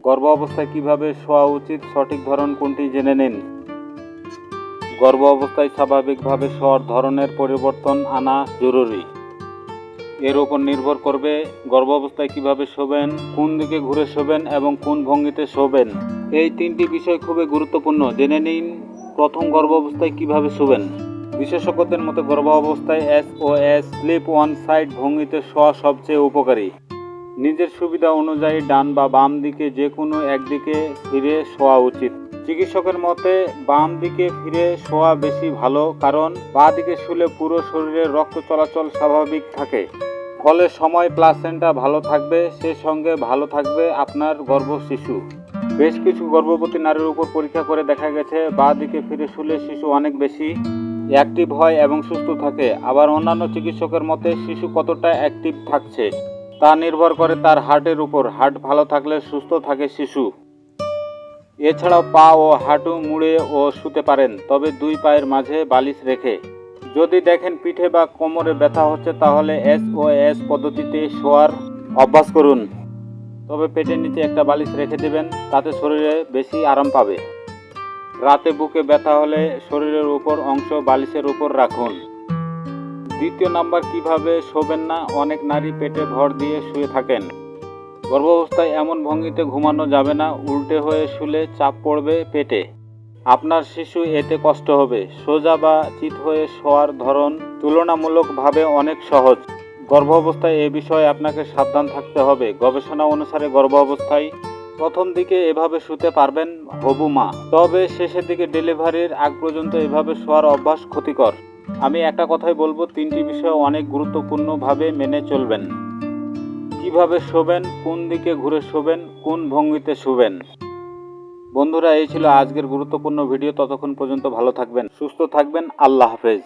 গর্ভ অবস্থায় কিভাবে শোয়া উচিত, সঠিক ধরন কোনটি জেনে নিন। গর্ভ অবস্থায় স্বাভাবিকভাবে শোয়ার ধরনের পরিবর্তন আনা জরুরি। এর উপর নির্ভর করবে গর্ভ অবস্থায় কিভাবে শোবেন, কোন দিকে ঘুরে শোবেন এবং কোন ভঙ্গিতে শোবেন। এই তিনটি বিষয় খুবই গুরুত্বপূর্ণ। জেনে নিন প্রথম, গর্ভ অবস্থায় কিভাবে শোবেন। বিশেষজ্ঞদের মতে গর্ভ অবস্থায় SOS স্লিপ ওয়ান সাইড ভঙ্গিতে শোয়া সবচেয়ে উপকারী। নিজের সুবিধা অনুযায়ী ডান বা বাম দিকে যে কোনো একদিকে ফিরে শোয়া উচিত। চিকিৎসকের মতে বাম দিকে ফিরে শোয়া বেশি ভালো, কারণ বাঁ দিকে শুলে পুরো শরীরে রক্ত চলাচল স্বাভাবিক থাকে, ফলে সময় প্লাসেন্টা ভালো থাকবে, সে সঙ্গে ভালো থাকবে আপনার গর্ভ শিশু। বেশ কিছু গর্ভবতী নারীর উপর পরীক্ষা করে দেখা গেছে বাঁ দিকে ফিরে শুলে শিশু অনেক বেশি অ্যাক্টিভ হয় এবং সুস্থ থাকে। আবার অন্যান্য চিকিৎসকের মতে শিশু কতটা অ্যাক্টিভ থাকছে তা নির্ভর করে তার হার্টের উপর। হার্ট ভালো থাকলে সুস্থ থাকে শিশু। এছাড়াও পা ও হাঁটু মুড়ে ও শুতে পারেন, তবে দুই পায়ের মাঝে বালিশ রেখে। যদি দেখেন পিঠে বা কোমরে ব্যথা হচ্ছে তাহলে SOS পদ্ধতিতে শোয়ার অভ্যাস করুন, তবে পেটের নিচে একটা বালিশ রেখে দেবেন, তাতে শরীরে বেশি আরাম পাবে। রাতে বুকে ব্যথা হলে শরীরের উপর অংশ বালিশের উপর রাখুন। দ্বিতীয় নাম্বার, কিভাবে শোবেন না। অনেক নারী পেটে ভর দিয়ে শুয়ে থাকেন। গর্ভাবস্থায় এমন ভঙ্গিতে ঘুমানো যাবে না। উল্টে হয়ে শুলে চাপ পড়বে পেটে, আপনার শিশু এতে কষ্ট হবে। সোজা বা চিত হয়ে শোয়ার ধরন তুলনামূলকভাবে অনেক সহজ। গর্ভাবস্থায় এ বিষয়ে আপনাকে সাবধান থাকতে হবে। গবেষণা অনুসারে গর্ভাবস্থায় প্রথম দিকে এভাবে শুতে পারবেন হবু মা, তবে শেষের দিকে ডেলিভারির আগ পর্যন্ত এভাবে শোয়ার অভ্যাস ক্ষতিকর। আমি একটা কথাই বলবো, তিনটি বিষয় অনেক গুরুত্বপূর্ণভাবে মেনে চলবেন। কিভাবে শোবেন, কোন দিকে ঘুরে শোবেন, কোন ভঙ্গিতে শোবেন। বন্ধুরা, এই ছিল আজকের গুরুত্বপূর্ণ ভিডিও। ততক্ষণ পর্যন্ত ভালো থাকবেন, সুস্থ থাকবেন। আল্লাহ হাফেজ।